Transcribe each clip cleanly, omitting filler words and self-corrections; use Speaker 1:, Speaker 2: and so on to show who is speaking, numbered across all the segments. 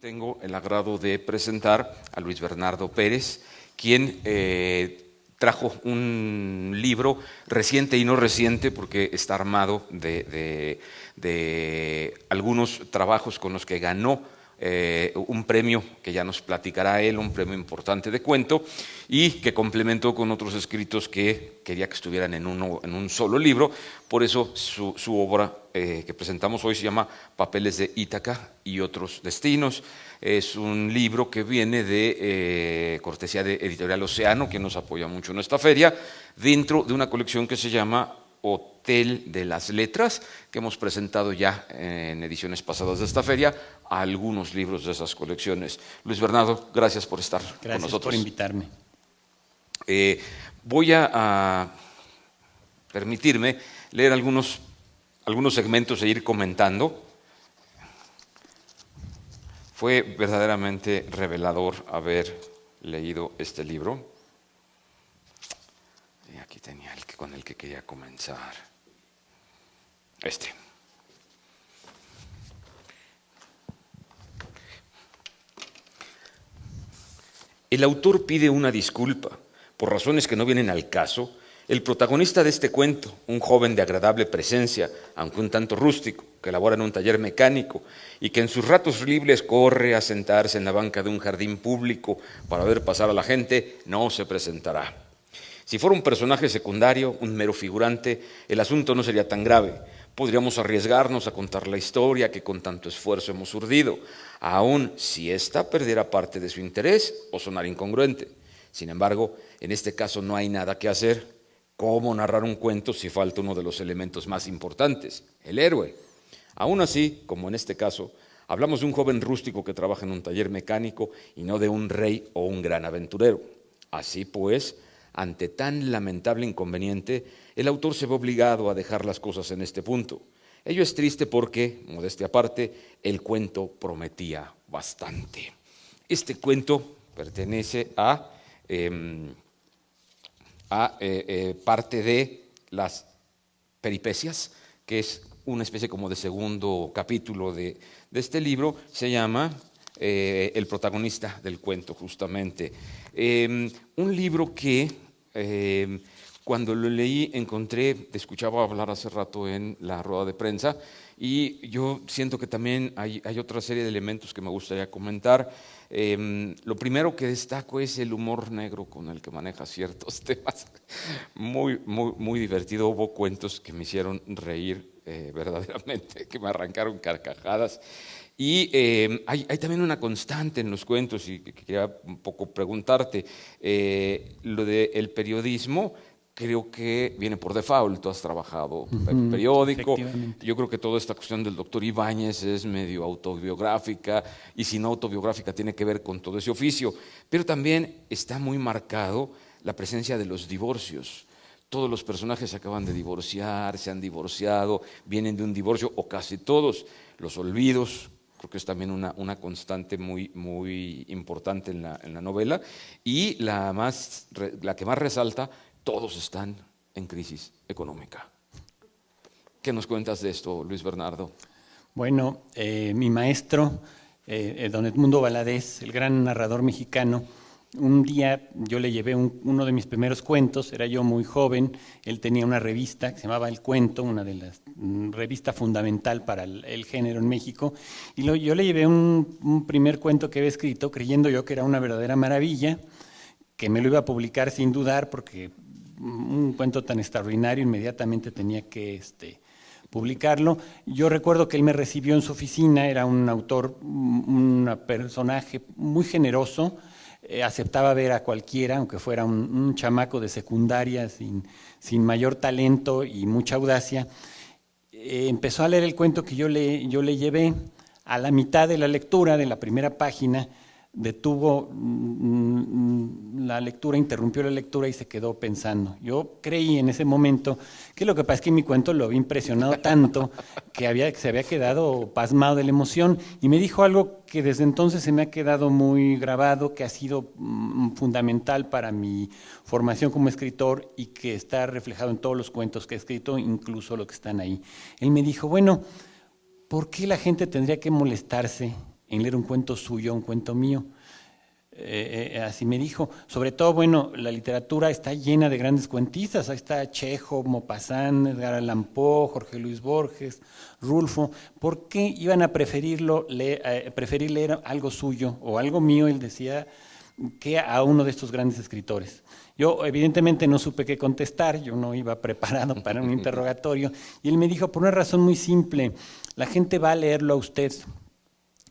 Speaker 1: Tengo el agrado de presentar a Luis Bernardo Pérez, quien trajo un libro reciente y no reciente porque está armado de algunos trabajos con los que ganó un premio que ya nos platicará él, un premio importante de cuento, y que complementó con otros escritos que quería que estuvieran en un solo libro. Por eso su obra que presentamos hoy se llama Papeles de Ítaca y otros destinos. Es un libro que viene de cortesía de Editorial Océano, que nos apoya mucho en esta feria, dentro de una colección que se llama Hotel de las Letras, que hemos presentado ya en ediciones pasadas de esta feria, a algunos libros de esas colecciones. Luis Bernardo, gracias por estar con nosotros.
Speaker 2: Gracias por invitarme.
Speaker 1: Voy a permitirme leer algunos segmentos e ir comentando. Fue verdaderamente revelador haber leído este libro. Y aquí tenía el con el que quería comenzar. El autor pide una disculpa. Por razones que no vienen al caso, el protagonista de este cuento, un joven de agradable presencia, aunque un tanto rústico, que labora en un taller mecánico y que en sus ratos libres corre a sentarse en la banca de un jardín público para ver pasar a la gente, no se presentará. Si fuera un personaje secundario, un mero figurante, el asunto no sería tan grave. Podríamos arriesgarnos a contar la historia que con tanto esfuerzo hemos urdido, aun si ésta perdiera parte de su interés o sonara incongruente. Sin embargo, en este caso no hay nada que hacer. ¿Cómo narrar un cuento si falta uno de los elementos más importantes, el héroe? Aún así, como en este caso, hablamos de un joven rústico que trabaja en un taller mecánico y no de un rey o un gran aventurero. Así pues, ante tan lamentable inconveniente, el autor se ve obligado a dejar las cosas en este punto. Ello es triste porque, modestia aparte, el cuento prometía bastante. Este cuento pertenece a parte de las peripecias, que es una especie como de segundo capítulo de este libro. Se llama El protagonista del cuento, justamente. Un libro que cuando lo leí te escuchaba hablar hace rato en la rueda de prensa, y yo siento que también hay otra serie de elementos que me gustaría comentar. Lo primero que destaco es el humor negro con el que maneja ciertos temas. Muy divertido. Hubo cuentos que me hicieron reír verdaderamente, que me arrancaron carcajadas. Y hay también una constante en los cuentos, y que quería un poco preguntarte, lo del periodismo. Creo que viene por default. Tú has trabajado en periódico. Yo creo que toda esta cuestión del doctor Ibáñez es medio autobiográfica, y si no autobiográfica tiene que ver con todo ese oficio. Pero también está muy marcado la presencia de los divorcios. Todos los personajes se acaban de divorciar, se han divorciado, vienen de un divorcio, o casi todos. Los olvidos, creo que es también una constante muy importante en la novela. Y la que más resalta: todos están en crisis económica. ¿Qué nos cuentas de esto, Luis Bernardo?
Speaker 2: Bueno, mi maestro, don Edmundo Valadez, el gran narrador mexicano, un día yo le llevé uno de mis primeros cuentos. Era yo muy joven. Él tenía una revista que se llamaba El Cuento, una de las revista fundamental para el género en México, y yo le llevé un primer cuento que había escrito, creyendo yo que era una verdadera maravilla, que me lo iba a publicar sin dudar, porque un cuento tan extraordinario inmediatamente tenía que publicarlo. Yo recuerdo que él me recibió en su oficina. Era un autor, un personaje muy generoso, aceptaba ver a cualquiera, aunque fuera un chamaco de secundaria sin mayor talento y mucha audacia. Empezó a leer el cuento que yo le llevé. A la mitad de la lectura, de la primera página, detuvo la lectura, interrumpió la lectura y se quedó pensando. Yo creí en ese momento que lo que pasa es que mi cuento lo había impresionado tanto que se había quedado pasmado de la emoción, y me dijo algo que desde entonces se me ha quedado muy grabado, que ha sido fundamental para mi formación como escritor y que está reflejado en todos los cuentos que he escrito, incluso los que están ahí. Él me dijo: bueno, ¿por qué la gente tendría que molestarse en leer un cuento suyo, un cuento mío. Así me dijo. Sobre todo, bueno, la literatura está llena de grandes cuentistas. Ahí está Chekhov, Maupassant, Edgar Allan Poe, Jorge Luis Borges, Rulfo. ¿Por qué iban a preferir leer algo suyo o algo mío, él decía, que a uno de estos grandes escritores? Yo evidentemente no supe qué contestar, yo no iba preparado para un interrogatorio, y él me dijo, por una razón muy simple, la gente va a leerlo a usted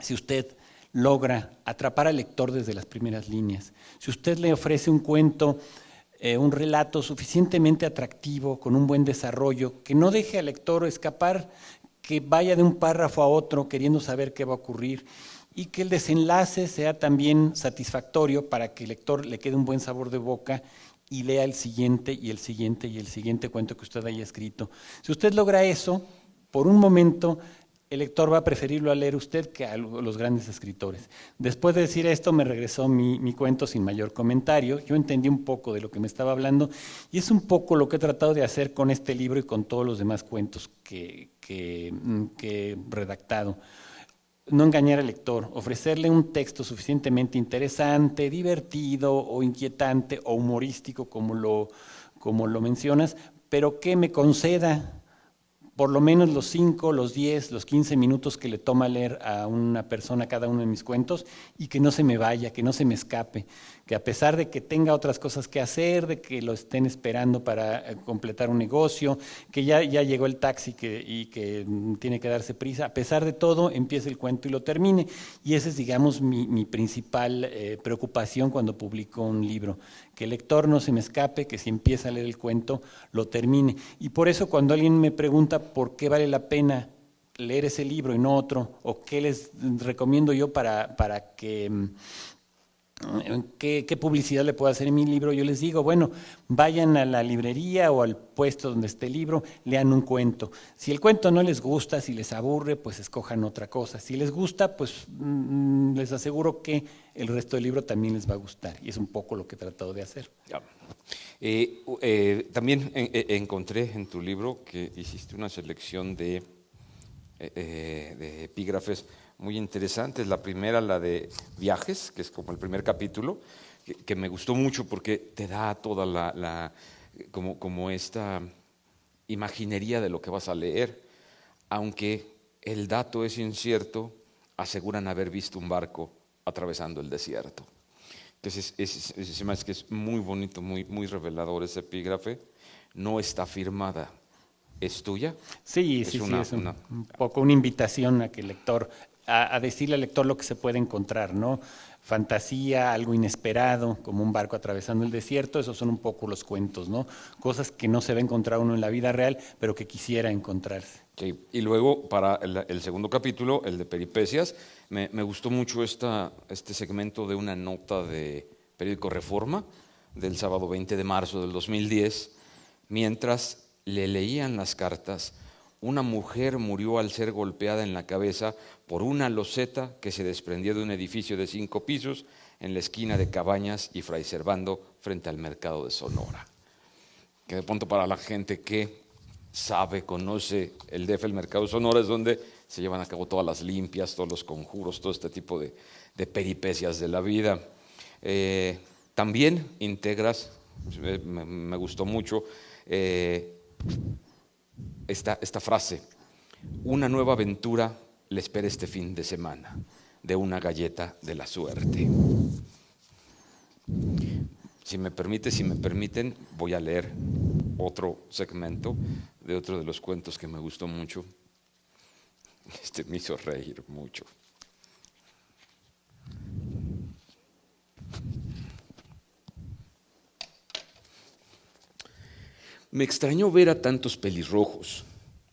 Speaker 2: si usted logra atrapar al lector desde las primeras líneas. Si usted le ofrece un cuento, un relato suficientemente atractivo, con un buen desarrollo, que no deje al lector escapar, que vaya de un párrafo a otro queriendo saber qué va a ocurrir, y que el desenlace sea también satisfactorio para que el lector le quede un buen sabor de boca y lea el siguiente y el siguiente y el siguiente cuento que usted haya escrito. Si usted logra eso, por un momento el lector va a preferirlo a leer usted que a los grandes escritores. Después de decir esto, me regresó mi cuento sin mayor comentario. Yo entendí un poco de lo que me estaba hablando y es un poco lo que he tratado de hacer con este libro y con todos los demás cuentos que he redactado. No engañar al lector, ofrecerle un texto suficientemente interesante, divertido o inquietante o humorístico, como lo mencionas, pero que me conceda por lo menos los 5, los 10, los 15 minutos que le toma leer a una persona cada uno de mis cuentos y que no se me vaya, que no se me escape, que a pesar de que tenga otras cosas que hacer, de que lo estén esperando para completar un negocio, que ya llegó el taxi y que tiene que darse prisa, a pesar de todo empiece el cuento y lo termine. Y esa es, digamos, mi principal preocupación cuando publico un libro, que el lector no se me escape, que si empieza a leer el cuento, lo termine. Y por eso cuando alguien me pregunta por qué vale la pena leer ese libro y no otro, o qué les recomiendo yo para que ¿qué publicidad le puedo hacer en mi libro? Yo les digo, bueno, vayan a la librería o al puesto donde esté el libro, lean un cuento. Si el cuento no les gusta, si les aburre, pues escojan otra cosa. Si les gusta, pues les aseguro que el resto del libro también les va a gustar. Y es un poco lo que he tratado de hacer.
Speaker 1: Ya. También encontré en tu libro que hiciste una selección de epígrafes muy interesantes. La primera, la de viajes, que es como el primer capítulo, que me gustó mucho porque te da toda como esta imaginería de lo que vas a leer. Aunque el dato es incierto, aseguran haber visto un barco atravesando el desierto. Entonces, se me hace que es muy bonito, muy revelador ese epígrafe. No está firmada. ¿Es tuya?
Speaker 2: Sí, es un poco una invitación a que el lector, a decirle al lector lo que se puede encontrar, ¿no? Fantasía, algo inesperado, como un barco atravesando el desierto, esos son un poco los cuentos, ¿no? Cosas que no se va a encontrar uno en la vida real, pero que quisiera encontrarse.
Speaker 1: Sí. Y luego, para el segundo capítulo, el de peripecias, me gustó mucho este segmento de una nota de periódico Reforma, del sábado 20 de marzo del 2010, mientras le leían las cartas, una mujer murió al ser golpeada en la cabeza por una loseta que se desprendió de un edificio de 5 pisos en la esquina de Cabañas y Fray Servando frente al mercado de Sonora. Que de pronto para la gente que conoce el DF, el mercado de Sonora, es donde se llevan a cabo todas las limpias, todos los conjuros, todo este tipo de peripecias de la vida. También integras, me gustó mucho, esta frase: una nueva aventura le espera este fin de semana, de una galleta de la suerte. Si me permiten, voy a leer otro segmento de otro de los cuentos que me gustó mucho. Me hizo reír mucho. Me extrañó ver a tantos pelirrojos.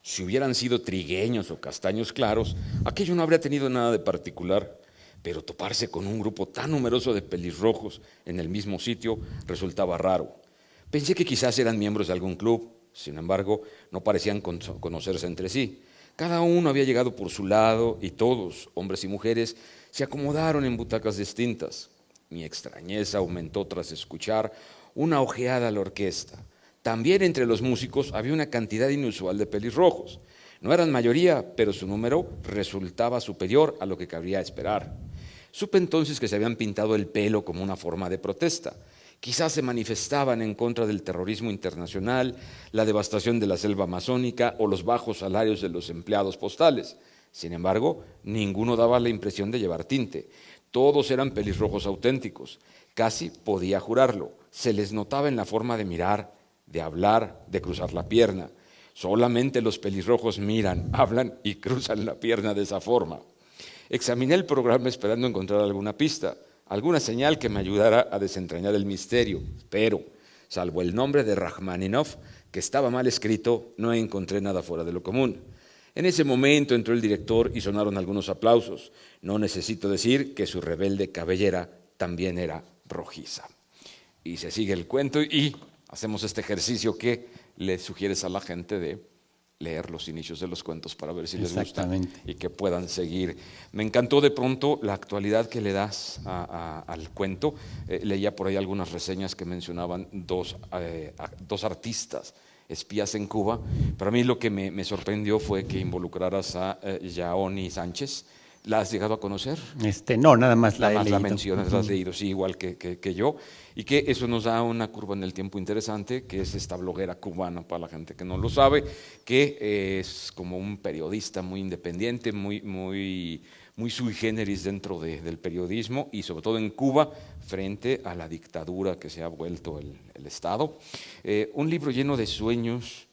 Speaker 1: Si hubieran sido trigueños o castaños claros, aquello no habría tenido nada de particular, pero toparse con un grupo tan numeroso de pelirrojos en el mismo sitio resultaba raro. Pensé que quizás eran miembros de algún club, sin embargo, no parecían conocerse entre sí. Cada uno había llegado por su lado y todos, hombres y mujeres, se acomodaron en butacas distintas. Mi extrañeza aumentó tras escuchar una ojeada a la orquesta. También entre los músicos había una cantidad inusual de pelirrojos. No eran mayoría, pero su número resultaba superior a lo que cabría esperar. Supe entonces que se habían pintado el pelo como una forma de protesta. Quizás se manifestaban en contra del terrorismo internacional, la devastación de la selva amazónica o los bajos salarios de los empleados postales. Sin embargo, ninguno daba la impresión de llevar tinte. Todos eran pelirrojos auténticos. Casi podía jurarlo. Se les notaba en la forma de mirar, de hablar, de cruzar la pierna. Solamente los pelirrojos miran, hablan y cruzan la pierna de esa forma. Examiné el programa esperando encontrar alguna pista, alguna señal que me ayudara a desentrañar el misterio, pero, salvo el nombre de Rachmaninoff, que estaba mal escrito, no encontré nada fuera de lo común. En ese momento entró el director y sonaron algunos aplausos. No necesito decir que su rebelde cabellera también era rojiza. Y se sigue el cuento y hacemos este ejercicio que le sugieres a la gente de leer los inicios de los cuentos para ver si les gusta y que puedan seguir. Me encantó de pronto la actualidad que le das al cuento. Leía por ahí algunas reseñas que mencionaban dos artistas espías en Cuba, pero a mí lo que me sorprendió fue que involucraras a Yaoni Sánchez. ¿La has llegado a conocer?
Speaker 2: No, nada más la he leído.
Speaker 1: La mencionas, la has leído, sí, igual que yo, y que eso nos da una curva en el tiempo interesante, que es esta bloguera cubana, para la gente que no lo sabe, que es como un periodista muy independiente, muy sui generis dentro del periodismo, y sobre todo en Cuba, frente a la dictadura que se ha vuelto el Estado. Un libro lleno de sueños,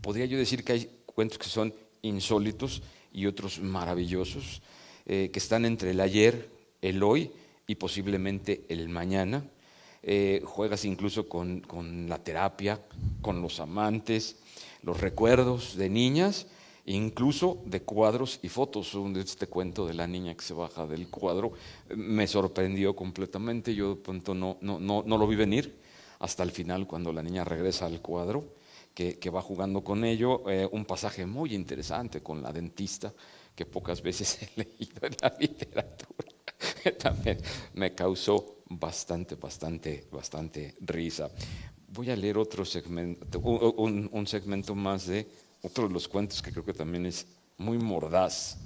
Speaker 1: podría yo decir que hay cuentos que son insólitos y otros maravillosos, que están entre el ayer, el hoy y posiblemente el mañana. Juegas incluso con la terapia, con los amantes, los recuerdos de niñas, incluso de cuadros y fotos. Este cuento de la niña que se baja del cuadro me sorprendió completamente. Yo de pronto no lo vi venir hasta el final, cuando la niña regresa al cuadro, que va jugando con ello. Un pasaje muy interesante con la dentista, que pocas veces he leído en la literatura, que también me causó bastante risa. Voy a leer otro segmento, un segmento más de otro de los cuentos que creo que también es muy mordaz.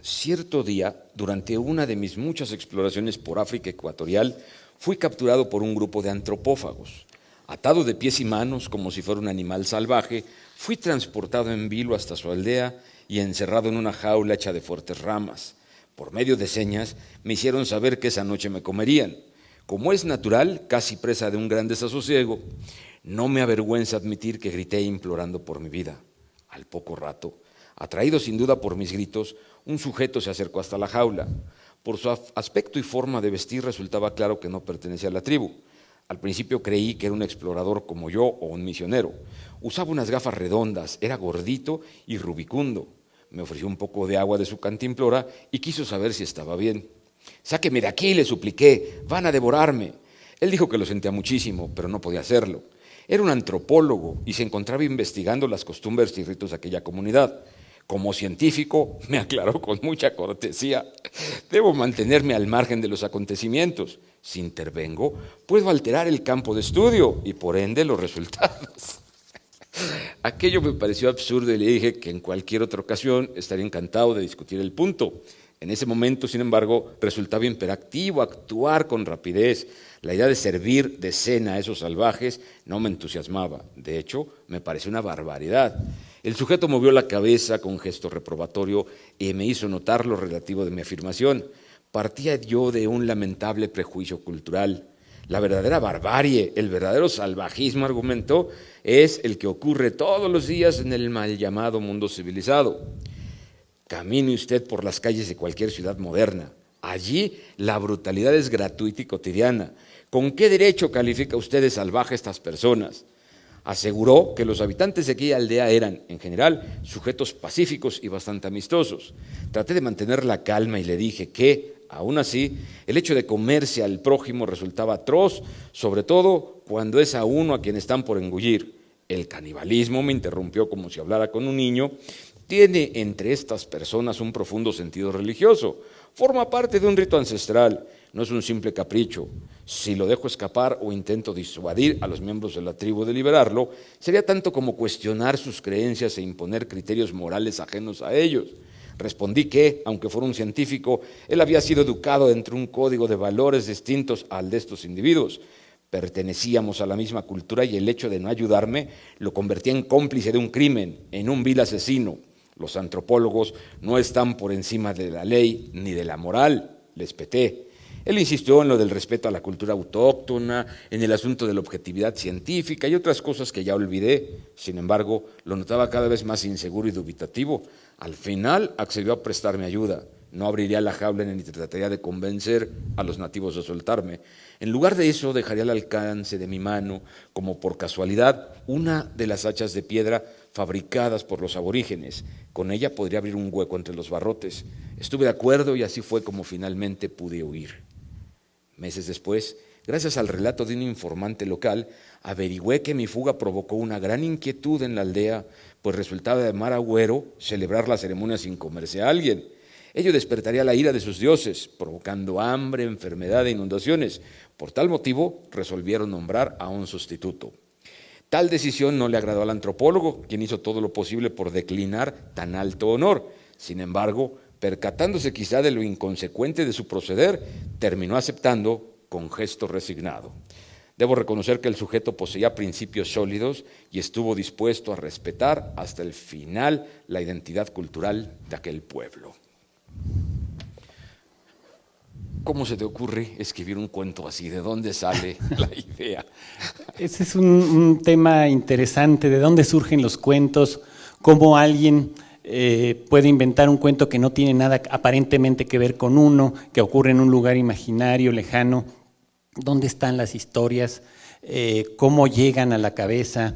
Speaker 1: Cierto día, durante una de mis muchas exploraciones por África ecuatorial, fui capturado por un grupo de antropófagos. Atado de pies y manos como si fuera un animal salvaje, fui transportado en vilo hasta su aldea y encerrado en una jaula hecha de fuertes ramas. Por medio de señas me hicieron saber que esa noche me comerían. Como es natural, casi presa de un gran desasosiego, no me avergüenza admitir que grité implorando por mi vida. Al poco rato, atraído sin duda por mis gritos, un sujeto se acercó hasta la jaula. Por su aspecto y forma de vestir resultaba claro que no pertenecía a la tribu. Al principio creí que era un explorador como yo o un misionero. Usaba unas gafas redondas, era gordito y rubicundo. Me ofreció un poco de agua de su cantimplora y quiso saber si estaba bien. «Sáqueme de aquí», le supliqué, «van a devorarme». Él dijo que lo sentía muchísimo, pero no podía hacerlo. Era un antropólogo y se encontraba investigando las costumbres y ritos de aquella comunidad. Como científico, me aclaró con mucha cortesía, debo mantenerme al margen de los acontecimientos. Si intervengo, puedo alterar el campo de estudio y por ende los resultados. Aquello me pareció absurdo y le dije que en cualquier otra ocasión estaría encantado de discutir el punto. En ese momento, sin embargo, resultaba imperativo actuar con rapidez. La idea de servir de cena a esos salvajes no me entusiasmaba. De hecho, me pareció una barbaridad. El sujeto movió la cabeza con un gesto reprobatorio y me hizo notar lo relativo de mi afirmación. Partía yo de un lamentable prejuicio cultural. La verdadera barbarie, el verdadero salvajismo, argumentó, es el que ocurre todos los días en el mal llamado mundo civilizado. Camine usted por las calles de cualquier ciudad moderna. Allí la brutalidad es gratuita y cotidiana. ¿Con qué derecho califica usted de salvaje a estas personas? Aseguró que los habitantes de aquella aldea eran, en general, sujetos pacíficos y bastante amistosos. Traté de mantener la calma y le dije que, aún así, el hecho de comerse al prójimo resultaba atroz, sobre todo cuando es a uno a quien están por engullir. El canibalismo, me interrumpió como si hablara con un niño, tiene entre estas personas un profundo sentido religioso. Forma parte de un rito ancestral. no es un simple capricho. Si lo dejo escapar o intento disuadir a los miembros de la tribu de liberarlo, sería tanto como cuestionar sus creencias e imponer criterios morales ajenos a ellos. Respondí que, aunque fuera un científico, él había sido educado entre un código de valores distintos al de estos individuos. Pertenecíamos a la misma cultura y el hecho de no ayudarme lo convertía en cómplice de un crimen, en un vil asesino. Los antropólogos no están por encima de la ley ni de la moral, les peté. Él insistió en lo del respeto a la cultura autóctona, en el asunto de la objetividad científica y otras cosas que ya olvidé. Sin embargo, lo notaba cada vez más inseguro y dubitativo. Al final accedió a prestarme ayuda. No abriría la jaula ni trataría de convencer a los nativos de soltarme. En lugar de eso, dejaría al alcance de mi mano, como por casualidad, una de las hachas de piedra fabricadas por los aborígenes. Con ella podría abrir un hueco entre los barrotes. Estuve de acuerdo y así fue como finalmente pude huir. Meses después, gracias al relato de un informante local, averigüé que mi fuga provocó una gran inquietud en la aldea, pues resultaba de mal agüero celebrar la ceremonia sin comerse a alguien. Ello despertaría la ira de sus dioses, provocando hambre, enfermedad e inundaciones. Por tal motivo, resolvieron nombrar a un sustituto. Tal decisión no le agradó al antropólogo, quien hizo todo lo posible por declinar tan alto honor. Sin embargo, percatándose quizá de lo inconsecuente de su proceder, terminó aceptando con gesto resignado. Debo reconocer que el sujeto poseía principios sólidos y estuvo dispuesto a respetar hasta el final la identidad cultural de aquel pueblo. ¿Cómo se te ocurre escribir un cuento así? ¿De dónde sale la idea?
Speaker 2: Ese es un tema interesante, ¿de dónde surgen los cuentos? ¿Cómo alguien puede inventar un cuento que no tiene nada aparentemente que ver con uno, que ocurre en un lugar imaginario, lejano? ¿Dónde están las historias? ¿Cómo llegan a la cabeza?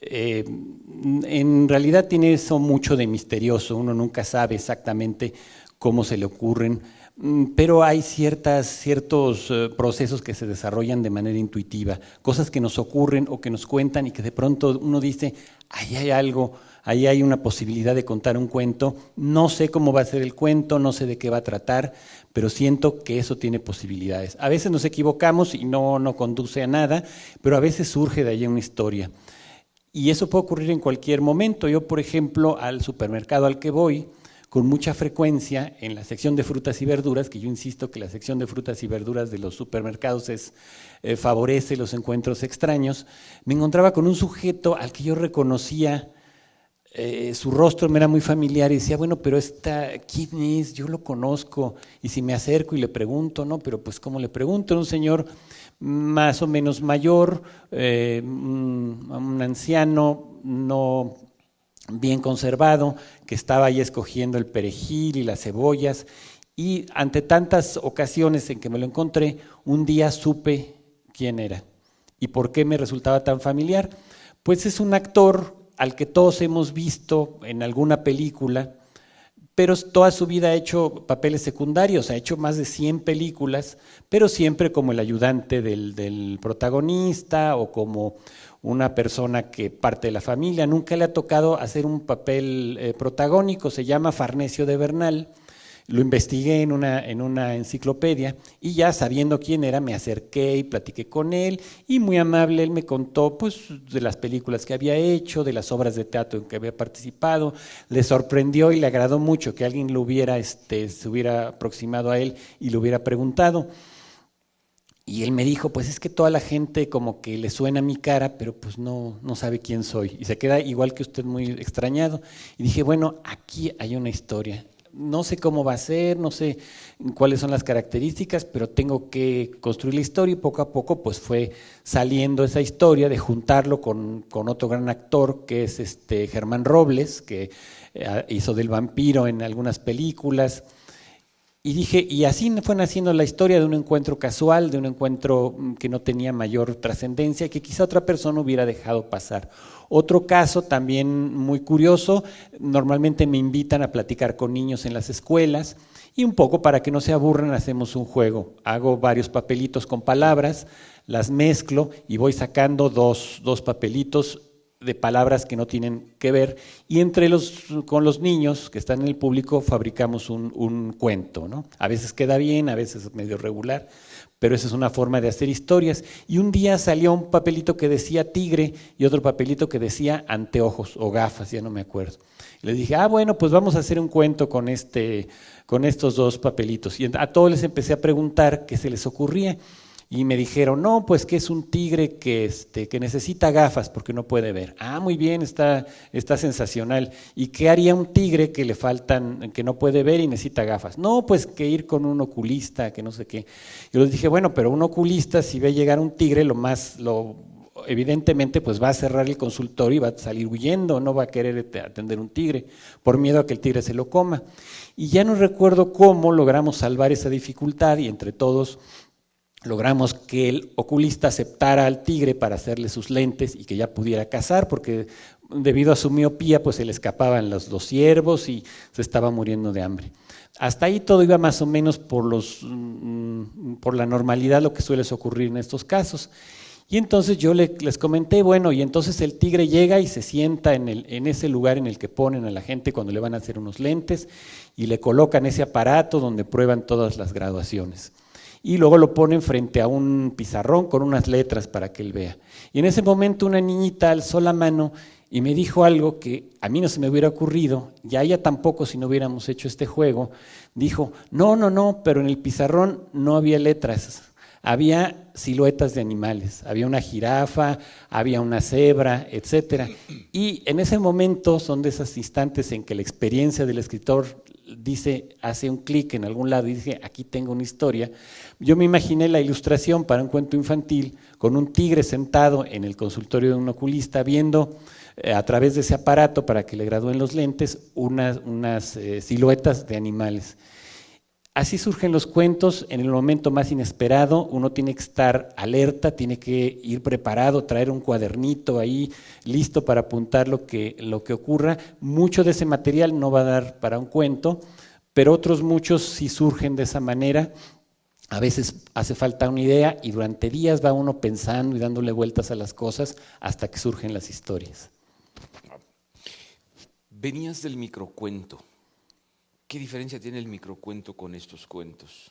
Speaker 2: En realidad tiene eso mucho de misterioso, uno nunca sabe exactamente cómo se le ocurren, pero hay ciertos procesos que se desarrollan de manera intuitiva, cosas que nos ocurren o que nos cuentan y que de pronto uno dice, ahí hay algo, ahí hay una posibilidad de contar un cuento, no sé cómo va a ser el cuento, no sé de qué va a tratar, pero siento que eso tiene posibilidades. A veces nos equivocamos y no conduce a nada, pero a veces surge de ahí una historia. Y eso puede ocurrir en cualquier momento. Yo, por ejemplo, al supermercado al que voy, con mucha frecuencia, en la sección de frutas y verduras, que yo insisto que la sección de frutas y verduras de los supermercados favorece los encuentros extraños, me encontraba con un sujeto al que yo reconocía, su rostro me era muy familiar y decía, bueno, pero ¿quién es? Yo lo conozco. Y si me acerco y le pregunto, no, pero pues ¿cómo le pregunto? Era un señor más o menos mayor, un anciano no bien conservado, que estaba ahí escogiendo el perejil y las cebollas, y ante tantas ocasiones en que me lo encontré, un día supe quién era y por qué me resultaba tan familiar. Pues es un actor al que todos hemos visto en alguna película, pero toda su vida ha hecho papeles secundarios, ha hecho más de 100 películas, pero siempre como el ayudante del protagonista o como una persona que parte de la familia. Nunca le ha tocado hacer un papel protagónico. Se llama Farnesio de Bernal. Lo investigué en una enciclopedia y ya sabiendo quién era me acerqué y platiqué con él y muy amable él me contó pues de las películas que había hecho, de las obras de teatro en que había participado. Le sorprendió y le agradó mucho que alguien se hubiera aproximado a él y le hubiera preguntado. Y él me dijo, pues es que toda la gente como que le suena mi cara, pero pues no sabe quién soy. Y se queda igual que usted muy extrañado. Y dije, bueno, aquí hay una historia. No sé cómo va a ser, no sé cuáles son las características, pero tengo que construir la historia y poco a poco pues fue saliendo esa historia de juntarlo con otro gran actor que es Germán Robles, que hizo del vampiro en algunas películas. Y dije, y así fue naciendo la historia de un encuentro casual, de un encuentro que no tenía mayor trascendencia, que quizá otra persona hubiera dejado pasar. Otro caso también muy curioso, normalmente me invitan a platicar con niños en las escuelas y un poco para que no se aburran hacemos un juego. Hago varios papelitos con palabras, las mezclo y voy sacando dos papelitos de palabras que no tienen que ver, y con los niños que están en el público fabricamos un cuento, ¿no? A veces queda bien, a veces medio regular, pero esa es una forma de hacer historias. Y un día salió un papelito que decía tigre y otro papelito que decía anteojos o gafas, ya no me acuerdo. Y le dije, bueno, pues vamos a hacer un cuento con estos dos papelitos. Y a todos les empecé a preguntar qué se les ocurría. Y me dijeron, no, pues que es un tigre que necesita gafas porque no puede ver. Muy bien, está sensacional. ¿Y qué haría un tigre que le faltan, que no puede ver y necesita gafas? No, pues que ir con un oculista, que no sé qué. Yo les dije, bueno, pero un oculista, si ve llegar un tigre, evidentemente pues va a cerrar el consultorio y va a salir huyendo, no va a querer atender un tigre, por miedo a que el tigre se lo coma. Y ya no recuerdo cómo logramos salvar esa dificultad y entre todos logramos que el oculista aceptara al tigre para hacerle sus lentes y que ya pudiera cazar, porque debido a su miopía pues se le escapaban los ciervos y se estaba muriendo de hambre. Hasta ahí todo iba más o menos por la normalidad, lo que suele ocurrir en estos casos. Y entonces yo les comenté, bueno, y entonces el tigre llega y se sienta en ese lugar en el que ponen a la gente cuando le van a hacer unos lentes y le colocan ese aparato donde prueban todas las graduaciones. Y luego lo ponen frente a un pizarrón con unas letras para que él vea. Y en ese momento una niñita alzó la mano y me dijo algo que a mí no se me hubiera ocurrido, y a ella tampoco si no hubiéramos hecho este juego. Dijo, no, pero en el pizarrón no había letras, había siluetas de animales, había una jirafa, había una cebra, etcétera. Y en ese momento son de esos instantes en que la experiencia del escritor hace un clic en algún lado y dice, aquí tengo una historia. Yo me imaginé la ilustración para un cuento infantil con un tigre sentado en el consultorio de un oculista viendo a través de ese aparato para que le gradúen los lentes unas siluetas de animales. Así surgen los cuentos en el momento más inesperado. Uno tiene que estar alerta, tiene que ir preparado, traer un cuadernito ahí listo para apuntar lo que ocurra. Mucho de ese material no va a dar para un cuento, pero otros muchos sí surgen de esa manera. A veces hace falta una idea y durante días va uno pensando y dándole vueltas a las cosas hasta que surgen las historias.
Speaker 1: Venías del microcuento. ¿Qué diferencia tiene el microcuento con estos cuentos?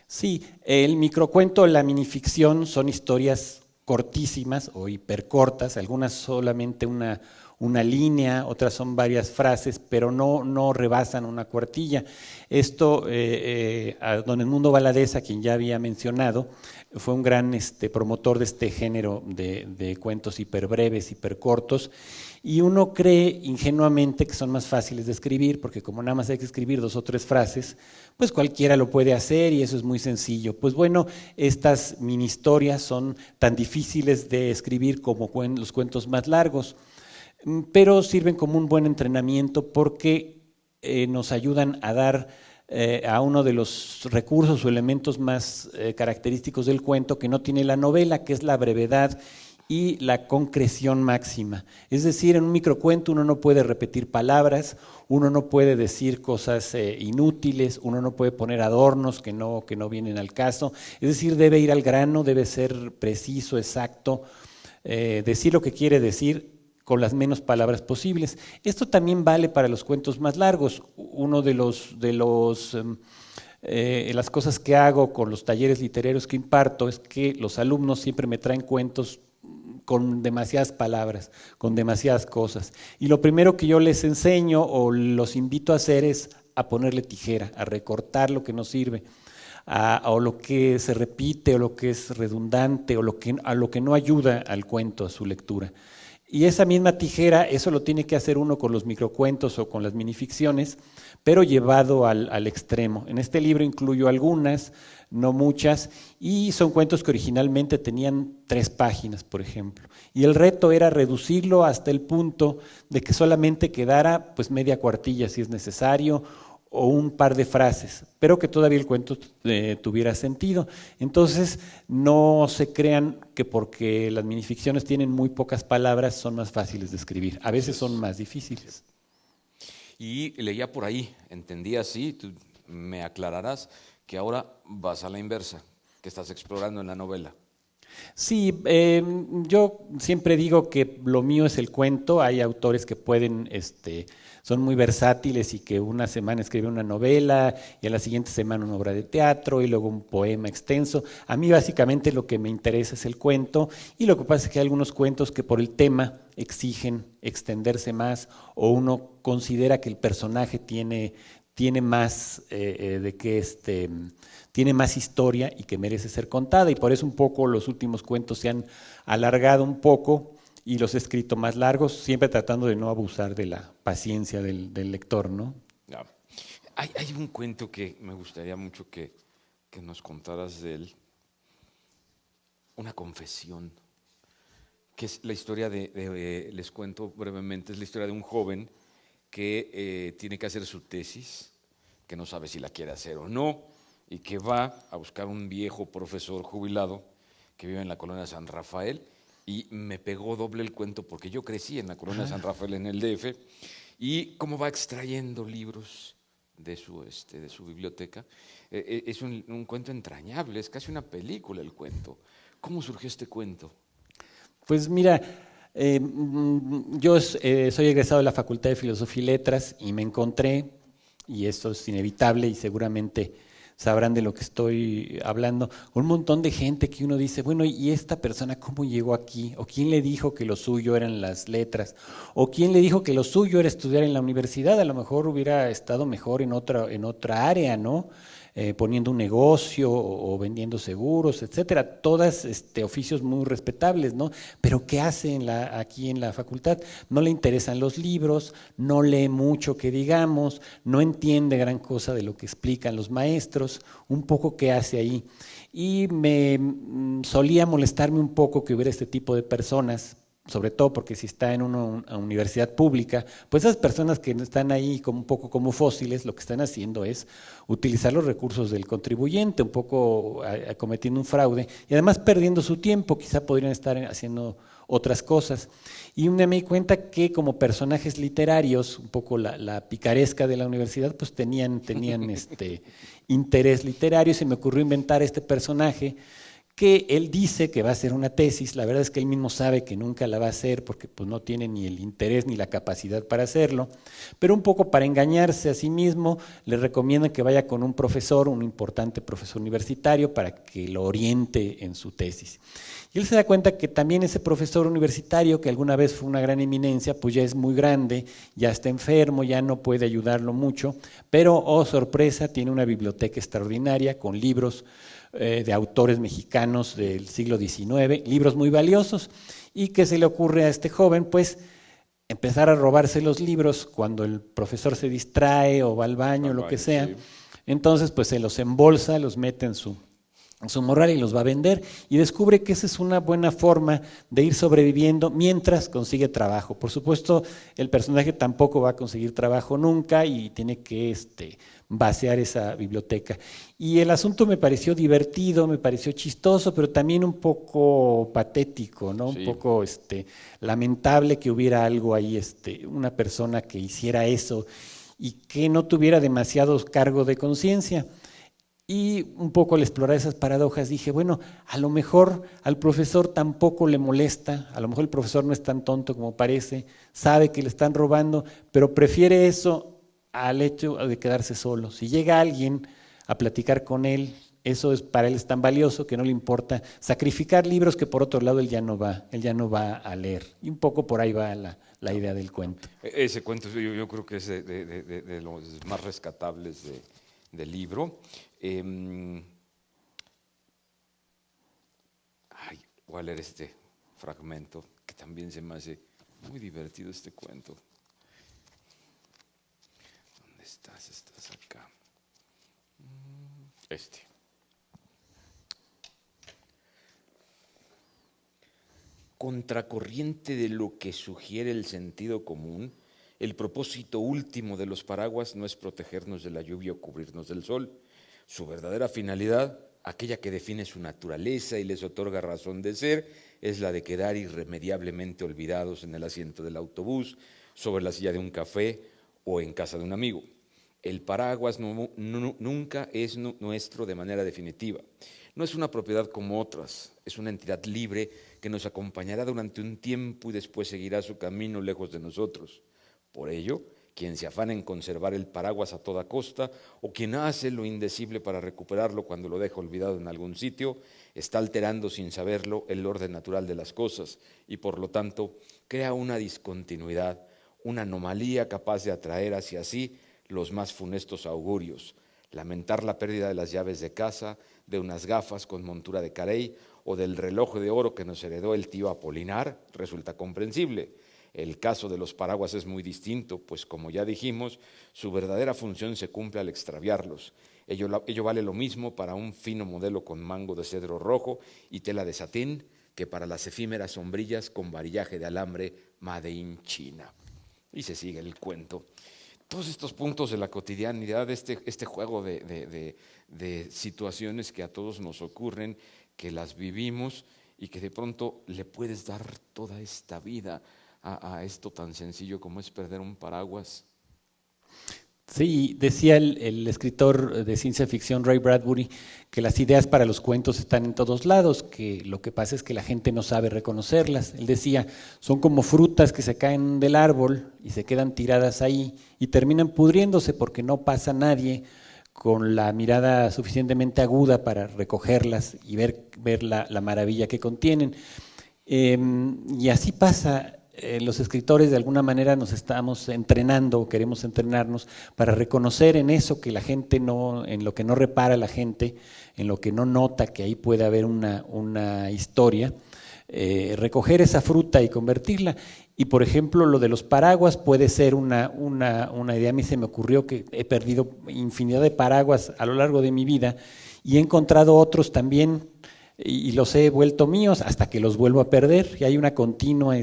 Speaker 2: Sí, el microcuento, la minificción son historias cortísimas o hipercortas, algunas solamente una línea, otras son varias frases, pero no rebasan una cuartilla. Esto, a don Edmundo Valadez, a quien ya había mencionado, fue un gran promotor de este género de cuentos hiperbreves, hipercortos, y uno cree ingenuamente que son más fáciles de escribir, porque como nada más hay que escribir 2 o 3 frases, pues cualquiera lo puede hacer y eso es muy sencillo. Pues bueno, estas mini historias son tan difíciles de escribir como los cuentos más largos, pero sirven como un buen entrenamiento porque nos ayudan a dar a uno de los recursos o elementos más característicos del cuento que no tiene la novela, que es la brevedad y la concreción máxima. Es decir, en un microcuento uno no puede repetir palabras, uno no puede decir cosas inútiles, uno no puede poner adornos que no vienen al caso. Es decir, debe ir al grano, debe ser preciso, exacto, decir lo que quiere decir con las menos palabras posibles. Esto también vale para los cuentos más largos. Uno de las cosas que hago con los talleres literarios que imparto es que los alumnos siempre me traen cuentos con demasiadas palabras, con demasiadas cosas. Y lo primero que yo les enseño o los invito a hacer es a ponerle tijera, a recortar lo que no sirve, o lo que se repite, o lo que es redundante, o a lo que no ayuda al cuento, a su lectura. Y esa misma tijera, eso lo tiene que hacer uno con los microcuentos o con las minificciones, pero llevado al extremo. En este libro incluyo algunas, no muchas, y son cuentos que originalmente tenían 3 páginas, por ejemplo. Y el reto era reducirlo hasta el punto de que solamente quedara pues media cuartilla si es necesario, o un par de frases, pero que todavía el cuento tuviera sentido. Entonces, no se crean que porque las minificciones tienen muy pocas palabras son más fáciles de escribir. A veces son más difíciles.
Speaker 1: Y leía por ahí, entendí así, tú me aclararás, que ahora vas a la inversa, que estás explorando en la novela.
Speaker 2: Sí, yo siempre digo que lo mío es el cuento. Hay autores que pueden, son muy versátiles y que una semana escriben una novela y a la siguiente semana una obra de teatro y luego un poema extenso. A mí básicamente lo que me interesa es el cuento y lo que pasa es que hay algunos cuentos que por el tema exigen extenderse más o uno considera que el personaje tiene más de que tiene más historia y que merece ser contada y por eso un poco los últimos cuentos se han alargado un poco y los he escrito más largos, siempre tratando de no abusar de la paciencia del lector, ¿no?
Speaker 1: Ya. Hay un cuento que me gustaría mucho que nos contaras de él, una confesión, que es la historia les cuento brevemente, es la historia de un joven que tiene que hacer su tesis, que no sabe si la quiere hacer o no, y que va a buscar un viejo profesor jubilado que vive en la colonia de San Rafael, y me pegó doble el cuento porque yo crecí en la colonia de San Rafael en el DF, y cómo va extrayendo libros de su biblioteca. Es un cuento entrañable, es casi una película el cuento. ¿Cómo surgió este cuento?
Speaker 2: Pues mira, yo soy egresado de la Facultad de Filosofía y Letras y me encontré, y esto es inevitable y seguramente sabrán de lo que estoy hablando, un montón de gente que uno dice, bueno, ¿y esta persona cómo llegó aquí? ¿O quién le dijo que lo suyo eran las letras? ¿O quién le dijo que lo suyo era estudiar en la universidad? A lo mejor hubiera estado mejor en otra área, ¿no? Poniendo un negocio o vendiendo seguros, etcétera, todas oficios muy respetables, ¿no? Pero ¿qué hace aquí en la facultad? No le interesan los libros, no lee mucho que digamos, no entiende gran cosa de lo que explican los maestros, un poco qué hace ahí. Y me solía molestarme un poco que hubiera este tipo de personas, sobre todo porque si está en una universidad pública, pues esas personas que están ahí como un poco como fósiles, lo que están haciendo es utilizar los recursos del contribuyente, un poco cometiendo un fraude y además perdiendo su tiempo, quizá podrían estar haciendo otras cosas. Y me di cuenta que como personajes literarios, un poco la picaresca de la universidad, pues tenían interés literario y se me ocurrió inventar este personaje que él dice que va a hacer una tesis, la verdad es que él mismo sabe que nunca la va a hacer porque pues, no tiene ni el interés ni la capacidad para hacerlo, pero un poco para engañarse a sí mismo, le recomiendan que vaya con un profesor, un importante profesor universitario, para que lo oriente en su tesis. Y él se da cuenta que también ese profesor universitario, que alguna vez fue una gran eminencia, pues ya es muy grande, ya está enfermo, ya no puede ayudarlo mucho, pero, oh sorpresa, tiene una biblioteca extraordinaria con libros de autores mexicanos del siglo XIX, libros muy valiosos, y que se le ocurre a este joven, pues, empezar a robarse los libros cuando el profesor se distrae o va al baño,
Speaker 1: Al
Speaker 2: lo que
Speaker 1: baño,
Speaker 2: sea.
Speaker 1: sí.
Speaker 2: Entonces, pues se los embolsa, los mete en su morral y los va a vender y descubre que esa es una buena forma de ir sobreviviendo mientras consigue trabajo. Por supuesto, el personaje tampoco va a conseguir trabajo nunca y tiene que vaciar esa biblioteca. Y el asunto me pareció divertido, me pareció chistoso, pero también un poco patético, ¿no? Un
Speaker 1: Sí.
Speaker 2: poco lamentable que hubiera algo ahí, una persona que hiciera eso y que no tuviera demasiado cargo de conciencia. Y un poco al explorar esas paradojas dije, bueno, a lo mejor al profesor tampoco le molesta, a lo mejor el profesor no es tan tonto como parece, sabe que le están robando, pero prefiere eso al hecho de quedarse solo. Si llega alguien a platicar con él, eso es para él es tan valioso que no le importa sacrificar libros que por otro lado él ya no va a leer. Y un poco por ahí va la idea del cuento.
Speaker 1: Ese cuento yo creo que es de los más rescatables del libro. Voy a leer este fragmento que también se me hace muy divertido este cuento. ¿Dónde estás? Estás acá. Este. Contracorriente de lo que sugiere el sentido común, el propósito último de los paraguas no es protegernos de la lluvia o cubrirnos del sol. Su verdadera finalidad, aquella que define su naturaleza y les otorga razón de ser, es la de quedar irremediablemente olvidados en el asiento del autobús, sobre la silla de un café o en casa de un amigo. El paraguas nunca es nuestro de manera definitiva. No es una propiedad como otras, es una entidad libre que nos acompañará durante un tiempo y después seguirá su camino lejos de nosotros. Por ello, quien se afana en conservar el paraguas a toda costa o quien hace lo indecible para recuperarlo cuando lo deja olvidado en algún sitio, está alterando sin saberlo el orden natural de las cosas y por lo tanto crea una discontinuidad, una anomalía capaz de atraer hacia sí los más funestos augurios. Lamentar la pérdida de las llaves de casa, de unas gafas con montura de carey o del reloj de oro que nos heredó el tío Apolinar resulta comprensible. El caso de los paraguas es muy distinto, pues como ya dijimos, su verdadera función se cumple al extraviarlos. Ello vale lo mismo para un fino modelo con mango de cedro rojo y tela de satín que para las efímeras sombrillas con varillaje de alambre made in China. Y se sigue el cuento. Todos estos puntos de la cotidianidad, este juego de situaciones que a todos nos ocurren, que las vivimos y que de pronto le puedes dar toda esta vida a esto tan sencillo como es perder un paraguas.
Speaker 2: Sí, decía el escritor de ciencia ficción Ray Bradbury que las ideas para los cuentos están en todos lados, que lo que pasa es que la gente no sabe reconocerlas. Él decía, son como frutas que se caen del árbol y se quedan tiradas ahí y terminan pudriéndose porque no pasa nadie con la mirada suficientemente aguda para recogerlas y ver la maravilla que contienen. Y así pasa. Los escritores de alguna manera nos estamos entrenando o queremos entrenarnos para reconocer en eso que la gente no, en lo que no repara la gente, en lo que no nota que ahí puede haber una historia, recoger esa fruta y convertirla. Y por ejemplo lo de los paraguas puede ser una idea. A mí se me ocurrió que he perdido infinidad de paraguas a lo largo de mi vida y he encontrado otros también y los he vuelto míos hasta que los vuelvo a perder y hay una continua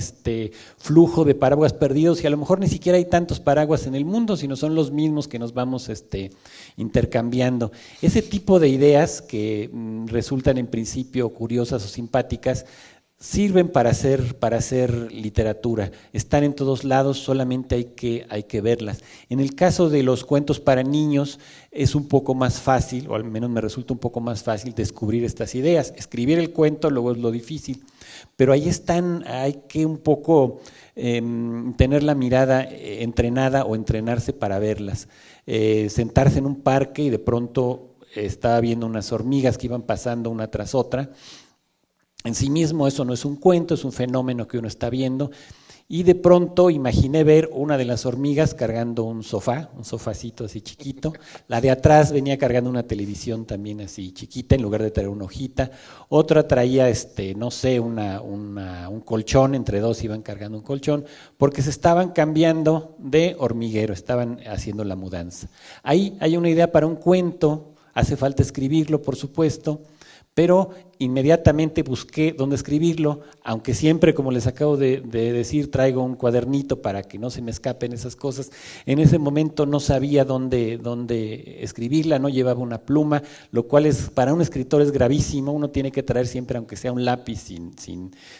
Speaker 2: flujo de paraguas perdidos y a lo mejor ni siquiera hay tantos paraguas en el mundo, sino son los mismos que nos vamos intercambiando. Ese tipo de ideas que resultan en principio curiosas o simpáticas sirven para hacer literatura, están en todos lados, solamente hay que verlas. En el caso de los cuentos para niños es un poco más fácil, o al menos me resulta un poco más fácil descubrir estas ideas. Escribir el cuento luego es lo difícil, pero ahí están, hay que un poco tener la mirada entrenada o entrenarse para verlas. Sentarse en un parque y de pronto estaba viendo unas hormigas que iban pasando una tras otra. En sí mismo eso no es un cuento, es un fenómeno que uno está viendo y de pronto imaginé ver una de las hormigas cargando un sofacito así chiquito, la de atrás venía cargando una televisión también así chiquita en lugar de traer una hojita, otra traía no sé, un colchón, entre dos iban cargando un colchón, porque se estaban cambiando de hormiguero, estaban haciendo la mudanza. Ahí hay una idea para un cuento, hace falta escribirlo por supuesto, pero inmediatamente busqué dónde escribirlo, aunque siempre, como les acabo de decir, traigo un cuadernito para que no se me escapen esas cosas. En ese momento no sabía dónde escribirla, no llevaba una pluma, lo cual para un escritor es gravísimo. Uno tiene que traer siempre, aunque sea un lápiz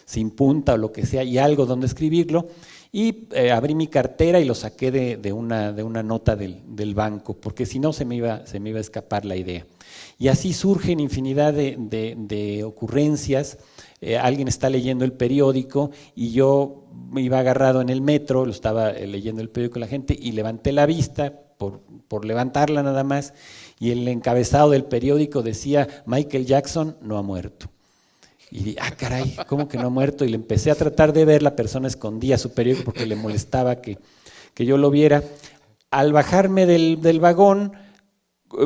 Speaker 2: sin punta o lo que sea, y algo donde escribirlo. Y abrí mi cartera y lo saqué de una nota del banco, porque si no se me iba a escapar la idea. Y así surgen infinidad de ocurrencias. Alguien está leyendo el periódico y yo me iba agarrado en el metro, lo estaba leyendo el periódico la gente y levanté la vista por levantarla nada más y el encabezado del periódico decía Michael Jackson no ha muerto. Y dije, caray, ¿cómo que no ha muerto? Y le empecé a tratar de ver, la persona escondía su periódico porque le molestaba que yo lo viera. Al bajarme del vagón,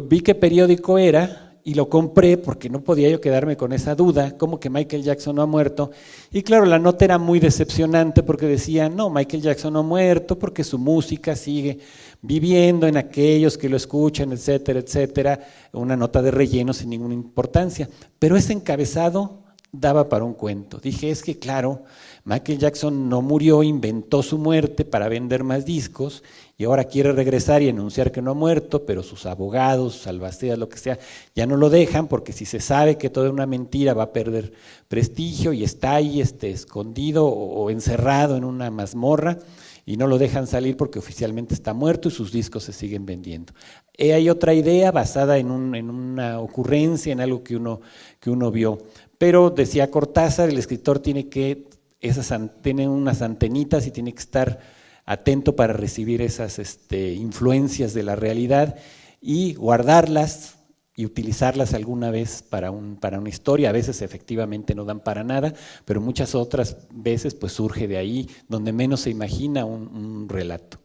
Speaker 2: vi qué periódico era y lo compré porque no podía yo quedarme con esa duda, ¿cómo que Michael Jackson no ha muerto? Y claro, la nota era muy decepcionante porque decía, no, Michael Jackson no ha muerto porque su música sigue viviendo en aquellos que lo escuchan, etcétera, etcétera. Una nota de relleno sin ninguna importancia. Pero ese encabezado daba para un cuento. Dije, es que claro, Michael Jackson no murió, inventó su muerte para vender más discos y ahora quiere regresar y anunciar que no ha muerto, pero sus abogados, sus albaceas, lo que sea, ya no lo dejan porque si se sabe que todo es una mentira va a perder prestigio y está ahí escondido o encerrado en una mazmorra y no lo dejan salir porque oficialmente está muerto y sus discos se siguen vendiendo. Hay otra idea basada en una ocurrencia, en algo que uno vio, pero decía Cortázar, el escritor tiene unas antenitas y tiene que estar atento para recibir esas influencias de la realidad y guardarlas y utilizarlas alguna vez para una historia. A veces efectivamente no dan para nada, pero muchas otras veces pues surge de ahí, donde menos se imagina un relato.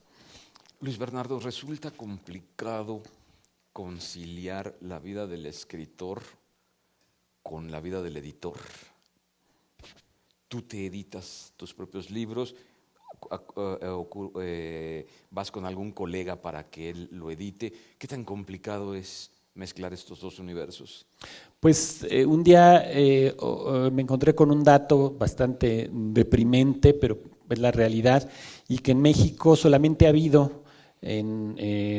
Speaker 1: Luis Bernardo, ¿resulta complicado conciliar la vida del escritor con la vida del editor? Tú te editas tus propios libros, vas con algún colega para que él lo edite. ¿Qué tan complicado es mezclar estos dos universos?
Speaker 2: Pues un día me encontré con un dato bastante deprimente, pero es la realidad, y que en México solamente ha habido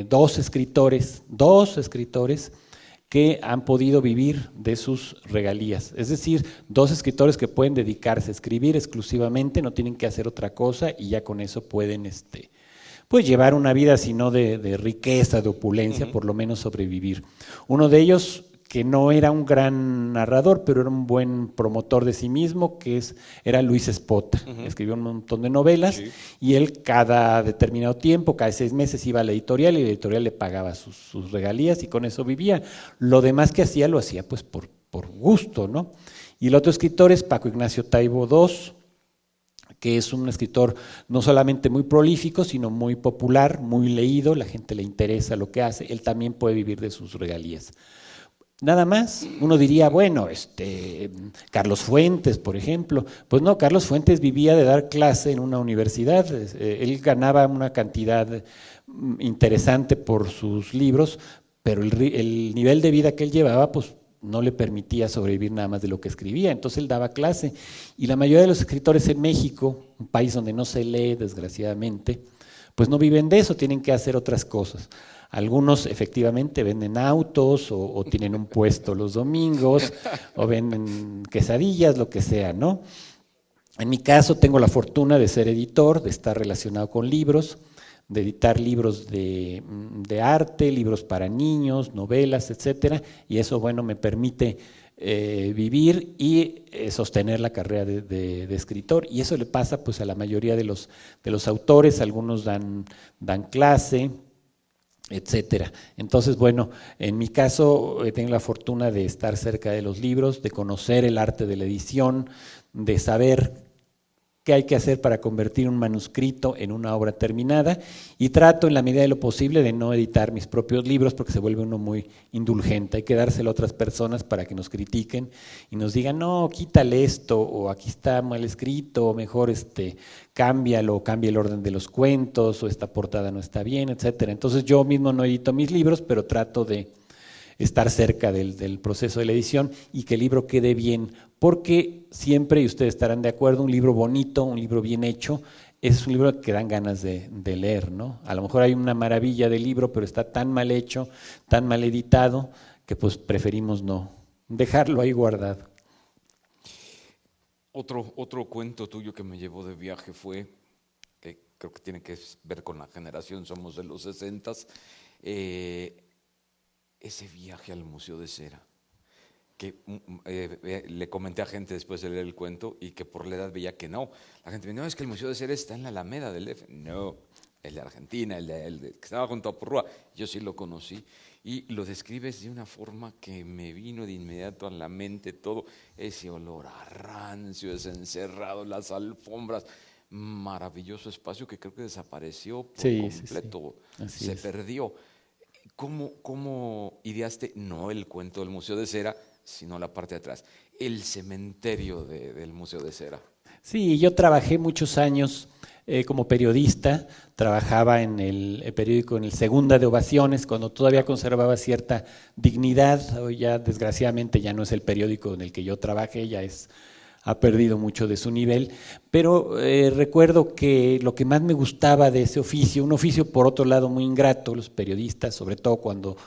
Speaker 2: dos escritores que han podido vivir de sus regalías. Es decir, dos escritores que pueden dedicarse a escribir exclusivamente, no tienen que hacer otra cosa y ya con eso pueden pues llevar una vida, si no de riqueza, de opulencia, por lo menos sobrevivir. Uno de ellos, que no era un gran narrador, pero era un buen promotor de sí mismo, era Luis Espota. Escribió un montón de novelas y él cada determinado tiempo, cada 6 meses iba a la editorial y la editorial le pagaba sus regalías y con eso vivía. Lo demás que hacía, lo hacía pues por gusto, ¿no? Y el otro escritor es Paco Ignacio Taibo II, que es un escritor no solamente muy prolífico, sino muy popular, muy leído, la gente le interesa lo que hace, él también puede vivir de sus regalías. Nada más, uno diría, bueno, Carlos Fuentes, por ejemplo. Pues no, Carlos Fuentes vivía de dar clase en una universidad, él ganaba una cantidad interesante por sus libros, pero el nivel de vida que él llevaba, pues no le permitía sobrevivir nada más de lo que escribía, entonces él daba clase. Y la mayoría de los escritores en México, un país donde no se lee, desgraciadamente, pues no viven de eso, tienen que hacer otras cosas. Algunos efectivamente venden autos o tienen un puesto los domingos o venden quesadillas, lo que sea, ¿no? En mi caso tengo la fortuna de ser editor, de estar relacionado con libros, de editar libros de arte, libros para niños, novelas, etcétera, y eso, bueno, me permite vivir y sostener la carrera de escritor, y eso le pasa pues a la mayoría de los autores, algunos dan clase, etcétera. Entonces, bueno, en mi caso tengo la fortuna de estar cerca de los libros, de conocer el arte de la edición, de saber qué hay que hacer para convertir un manuscrito en una obra terminada, y trato en la medida de lo posible de no editar mis propios libros porque se vuelve uno muy indulgente, hay que dárselo a otras personas para que nos critiquen y nos digan, no, quítale esto, o aquí está mal escrito, o mejor cámbialo, cambia el orden de los cuentos, o esta portada no está bien, etcétera. Entonces yo mismo no edito mis libros, pero trato de estar cerca del proceso de la edición y que el libro quede bien, porque siempre, y ustedes estarán de acuerdo, un libro bonito, un libro bien hecho, es un libro que dan ganas de leer, ¿no? A lo mejor hay una maravilla de libro, pero está tan mal hecho, tan mal editado, que pues preferimos no dejarlo ahí guardado.
Speaker 1: Otro cuento tuyo que me llevó de viaje fue, que creo que tiene que ver con la generación, somos de los 60s, ese viaje al Museo de Cera, que le comenté a gente después de leer el cuento y que por la edad veía que no. La gente me dijo, no, es que el Museo de Cera está en la Alameda del DF. No, el de Argentina, el que estaba junto a Porrúa. Yo sí lo conocí y lo describes de una forma que me vino de inmediato a la mente todo ese olor a rancio, ese encerrado, las alfombras, maravilloso espacio que creo que desapareció por completo, se perdió. ¿Cómo ideaste no el cuento del Museo de Cera, sino la parte de atrás, el cementerio del Museo de Cera?
Speaker 2: Sí, yo trabajé muchos años como periodista, trabajaba en el periódico, en el Segunda de Ovaciones, cuando todavía conservaba cierta dignidad. Hoy ya desgraciadamente ya no es el periódico en el que yo trabajé, ha perdido mucho de su nivel, pero recuerdo que lo que más me gustaba de ese oficio, un oficio por otro lado muy ingrato, los periodistas, sobre todo cuando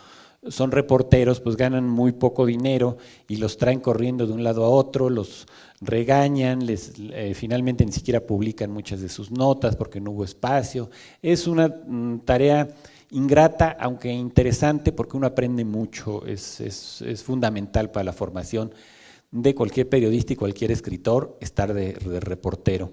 Speaker 2: son reporteros, pues ganan muy poco dinero y los traen corriendo de un lado a otro, los regañan, finalmente ni siquiera publican muchas de sus notas porque no hubo espacio. Es una tarea ingrata, aunque interesante, porque uno aprende mucho, es fundamental para la formación de cualquier periodista y cualquier escritor estar de reportero.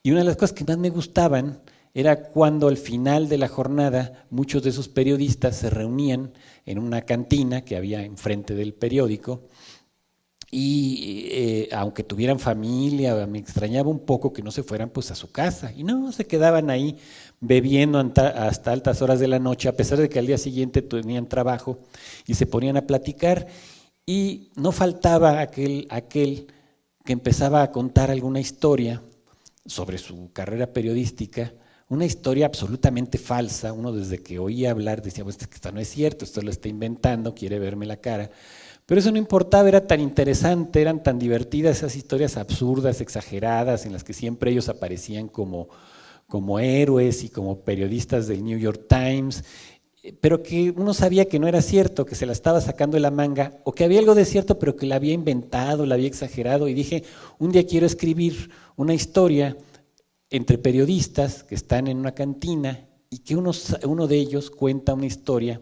Speaker 2: Y una de las cosas que más me gustaban era cuando al final de la jornada muchos de esos periodistas se reunían en una cantina que había enfrente del periódico y aunque tuvieran familia, me extrañaba un poco que no se fueran pues a su casa y no, se quedaban ahí bebiendo hasta altas horas de la noche, a pesar de que al día siguiente tenían trabajo, y se ponían a platicar y no faltaba aquel que empezaba a contar alguna historia sobre su carrera periodística, una historia absolutamente falsa. Uno desde que oía hablar decía, pues esto no es cierto, esto lo está inventando, quiere verme la cara. Pero eso no importaba, era tan interesante, eran tan divertidas esas historias absurdas, exageradas, en las que siempre ellos aparecían como héroes y como periodistas del New York Times, pero que uno sabía que no era cierto, que se la estaba sacando de la manga, o que había algo de cierto, pero que la había inventado, la había exagerado, y dije, un día quiero escribir una historia entre periodistas que están en una cantina y que uno de ellos cuenta una historia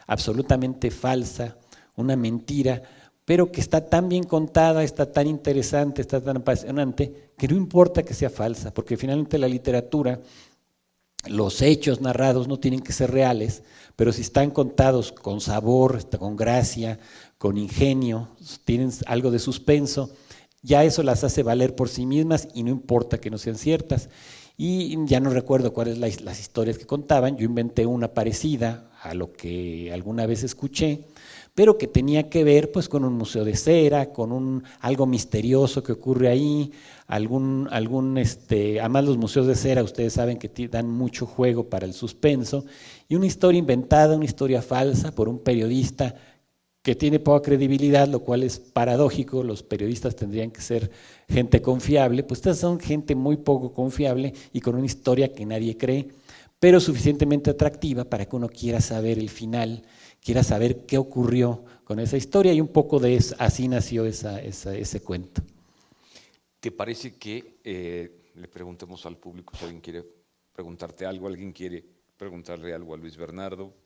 Speaker 2: absolutamente falsa, una mentira, pero que está tan bien contada, está tan interesante, está tan apasionante, que no importa que sea falsa, porque finalmente la literatura, los hechos narrados no tienen que ser reales, pero si están contados con sabor, con gracia, con ingenio, tienen algo de suspenso, ya eso las hace valer por sí mismas y no importa que no sean ciertas. Y ya no recuerdo cuáles las historias que contaban, yo inventé una parecida a lo que alguna vez escuché, pero que tenía que ver pues con un museo de cera, con algo misterioso que ocurre ahí, además los museos de cera ustedes saben que dan mucho juego para el suspenso, y una historia inventada, una historia falsa por un periodista que tiene poca credibilidad, lo cual es paradójico. Los periodistas tendrían que ser gente confiable, pues estas son gente muy poco confiable y con una historia que nadie cree, pero suficientemente atractiva para que uno quiera saber el final, quiera saber qué ocurrió con esa historia, y un poco de eso, así nació ese cuento.
Speaker 1: ¿Te parece que le preguntemos al público si alguien quiere preguntarte algo, alguien quiere preguntarle algo a Luis Bernardo?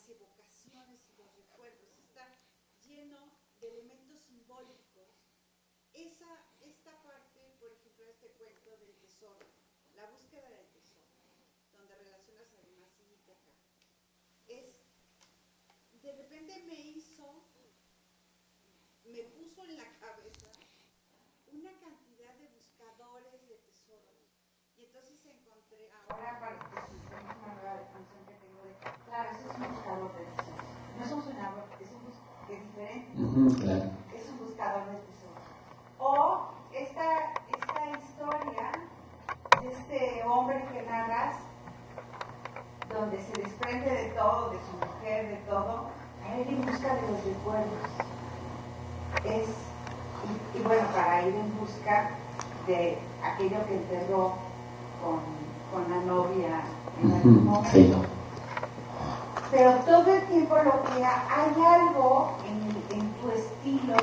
Speaker 3: Evocaciones y los recuerdos, está lleno de elementos simbólicos. Esta parte, por ejemplo, de este cuento del tesoro, la búsqueda del tesoro, donde relacionas además Ítaca, de repente me puso en la cabeza una cantidad de buscadores de tesoros, y entonces encontré, ahora para que una nueva definición que tengo de, claro, ese es un buscador de tesoros. No es un sonador, es diferente.
Speaker 2: Claro.
Speaker 3: Es un buscador de tesoros. O esta historia de este hombre que narras, donde se desprende de todo, de su mujer, de todo, a ir en busca de los recuerdos. Y bueno, para ir en busca de aquello que enterró con la novia en algún momento. Sí. Pero todo el tiempo hay algo en tu estilo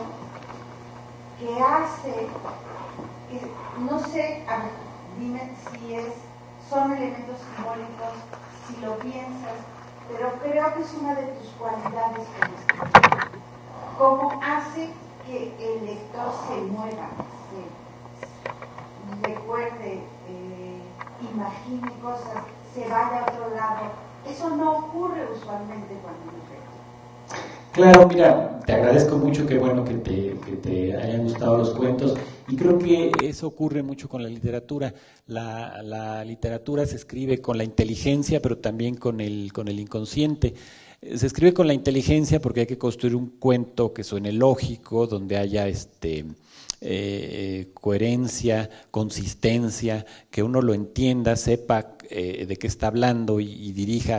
Speaker 3: que hace, no sé, a ver, dime si son elementos simbólicos, si lo piensas, pero creo que es una de tus cualidades como escritor. Cómo hace que el lector se mueva, se recuerde, imagine cosas, se vaya a otro lado. Eso no ocurre usualmente cuando uno lee.
Speaker 2: Claro, mira, te agradezco mucho, qué bueno que te hayan gustado los cuentos, y creo que eso ocurre mucho con la literatura. La literatura se escribe con la inteligencia, pero también con el inconsciente. Se escribe con la inteligencia porque hay que construir un cuento que suene lógico, donde haya coherencia, consistencia, que uno lo entienda, sepa de qué está hablando y dirija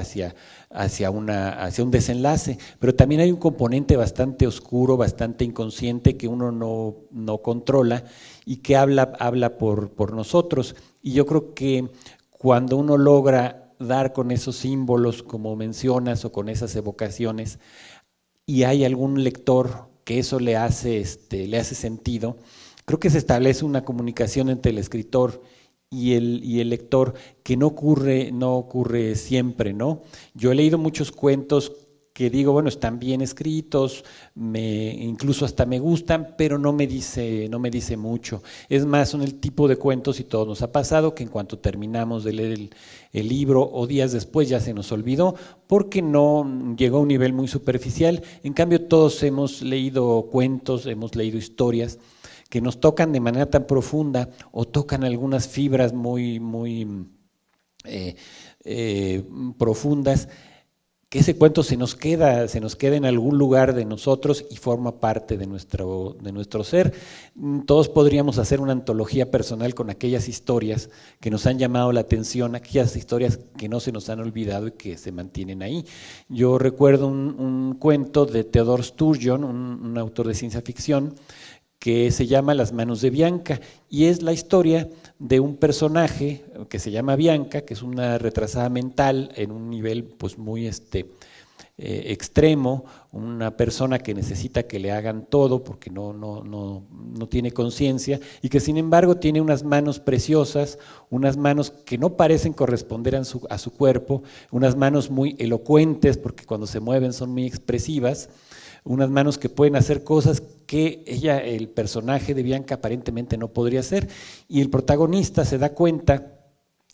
Speaker 2: hacia un desenlace. Pero también hay un componente bastante oscuro, bastante inconsciente que uno no controla y que habla por nosotros. Y yo creo que cuando uno logra dar con esos símbolos, como mencionas, o con esas evocaciones, y hay algún lector que eso le hace sentido, creo que se establece una comunicación entre el escritor y el lector que no ocurre siempre, ¿no? Yo he leído muchos cuentos que digo, bueno, están bien escritos, incluso hasta me gustan, pero no me dice mucho. Es más, son el tipo de cuentos, y todo nos ha pasado, que en cuanto terminamos de leer el libro o días después ya se nos olvidó, porque no llegó a un nivel muy superficial. En cambio, todos hemos leído cuentos, hemos leído historias que nos tocan de manera tan profunda o tocan algunas fibras muy profundas, que ese cuento se nos queda en algún lugar de nosotros y forma parte de nuestro ser. Todos podríamos hacer una antología personal con aquellas historias que nos han llamado la atención, aquellas historias que no se nos han olvidado y que se mantienen ahí. Yo recuerdo un cuento de Theodore Sturgeon, un autor de ciencia ficción, que se llama Las manos de Bianca, y es la historia de un personaje que se llama Bianca, que es una retrasada mental en un nivel pues muy extremo, una persona que necesita que le hagan todo porque no tiene conciencia, y que sin embargo tiene unas manos preciosas, unas manos que no parecen corresponder a su cuerpo, unas manos muy elocuentes porque cuando se mueven son muy expresivas, unas manos que pueden hacer cosas que el personaje de Bianca aparentemente no podría hacer, y el protagonista se da cuenta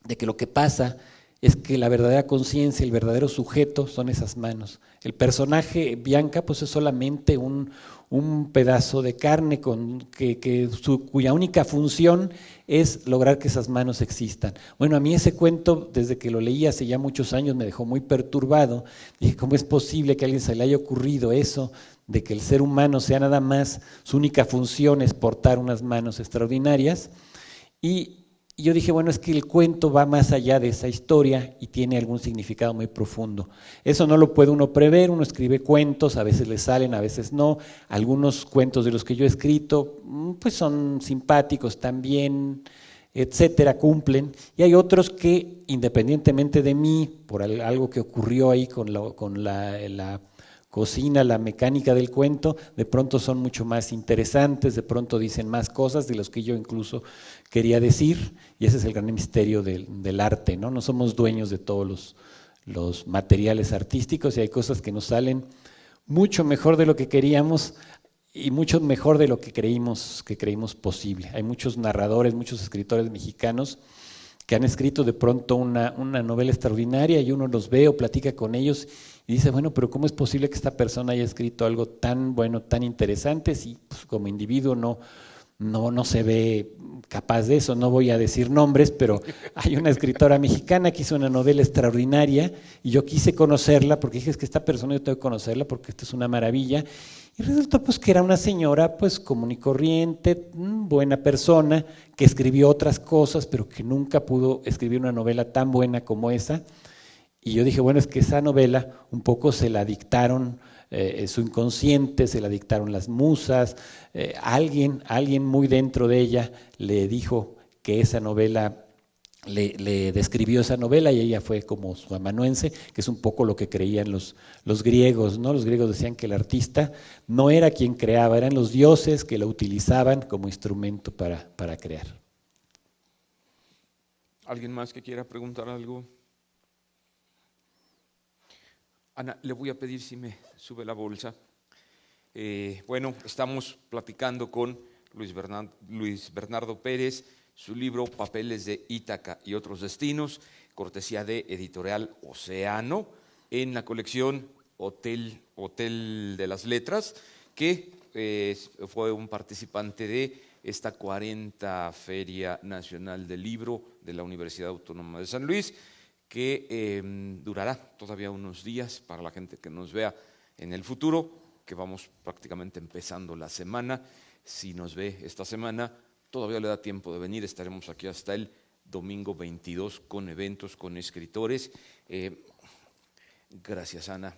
Speaker 2: de que lo que pasa es que la verdadera conciencia, el verdadero sujeto son esas manos. El personaje Bianca pues es solamente un pedazo de carne cuya única función es lograr que esas manos existan. Bueno, a mí ese cuento, desde que lo leí hace ya muchos años, me dejó muy perturbado. Dije, ¿cómo es posible que a alguien se le haya ocurrido eso, de que el ser humano sea nada más, su única función es portar unas manos extraordinarias? Y yo dije, bueno, es que el cuento va más allá de esa historia y tiene algún significado muy profundo. Eso no lo puede uno prever, uno escribe cuentos, a veces le salen, a veces no. Algunos cuentos de los que yo he escrito, pues son simpáticos también, etcétera, cumplen. Y hay otros que, independientemente de mí, por algo que ocurrió ahí con la cocina, la mecánica del cuento, de pronto son mucho más interesantes, de pronto dicen más cosas de los que yo incluso quería decir, y ese es el gran misterio del arte, ¿no? No somos dueños de todos los materiales artísticos, y hay cosas que nos salen mucho mejor de lo que queríamos y mucho mejor de lo que creímos posible. Hay muchos narradores, muchos escritores mexicanos que han escrito de pronto una novela extraordinaria, y uno los ve o platica con ellos y dice, bueno, pero ¿cómo es posible que esta persona haya escrito algo tan bueno, tan interesante, si pues, como individuo no se ve capaz de eso? No voy a decir nombres, pero hay una escritora mexicana que hizo una novela extraordinaria y yo quise conocerla porque dije, es que esta persona yo tengo que conocerla porque esto es una maravilla. Y resultó pues que era una señora pues común y corriente, buena persona, que escribió otras cosas, pero que nunca pudo escribir una novela tan buena como esa. Y yo dije, bueno, es que esa novela un poco se la dictaron su inconsciente, se la dictaron las musas, alguien muy dentro de ella le dijo que esa novela, le describió esa novela, y ella fue como su amanuense, que es un poco lo que creían los griegos, ¿no? Los griegos decían que el artista no era quien creaba, eran los dioses que la utilizaban como instrumento para crear.
Speaker 1: ¿Alguien más que quiera preguntar algo? Ana, le voy a pedir si me sube la bolsa. Bueno, estamos platicando con Luis Bernardo Pérez, su libro Papeles de Ítaca y otros destinos, cortesía de Editorial Océano, en la colección Hotel de las Letras, que fue un participante de esta 40 Feria Nacional del Libro de la Universidad Autónoma de San Luis, que durará todavía unos días para la gente que nos vea en el futuro, que vamos prácticamente empezando la semana. Si nos ve esta semana, todavía le da tiempo de venir, estaremos aquí hasta el domingo 22 con eventos, con escritores. Gracias, Ana.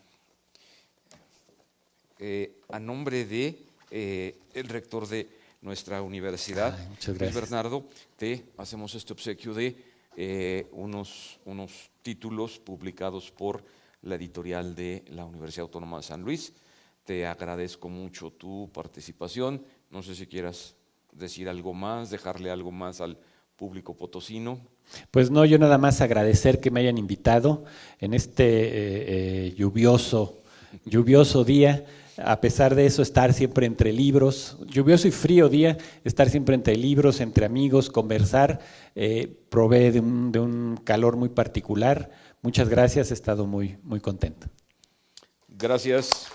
Speaker 1: A nombre de el rector de nuestra universidad, Luis Bernardo, te hacemos este obsequio de unos títulos publicados por la editorial de la Universidad Autónoma de San Luis. Te agradezco mucho tu participación. No sé si quieras decir algo más, dejarle algo más al público potosino.
Speaker 2: Pues no, yo nada más agradecer que me hayan invitado en este lluvioso día. A pesar de eso, estar siempre entre libros, lluvioso y frío día, estar siempre entre libros, entre amigos, conversar, provee de un calor muy particular. Muchas gracias, he estado muy, muy contento.
Speaker 1: Gracias.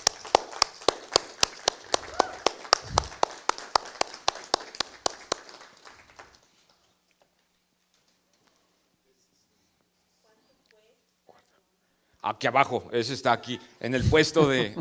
Speaker 1: Aquí abajo, ese está aquí, en el puesto de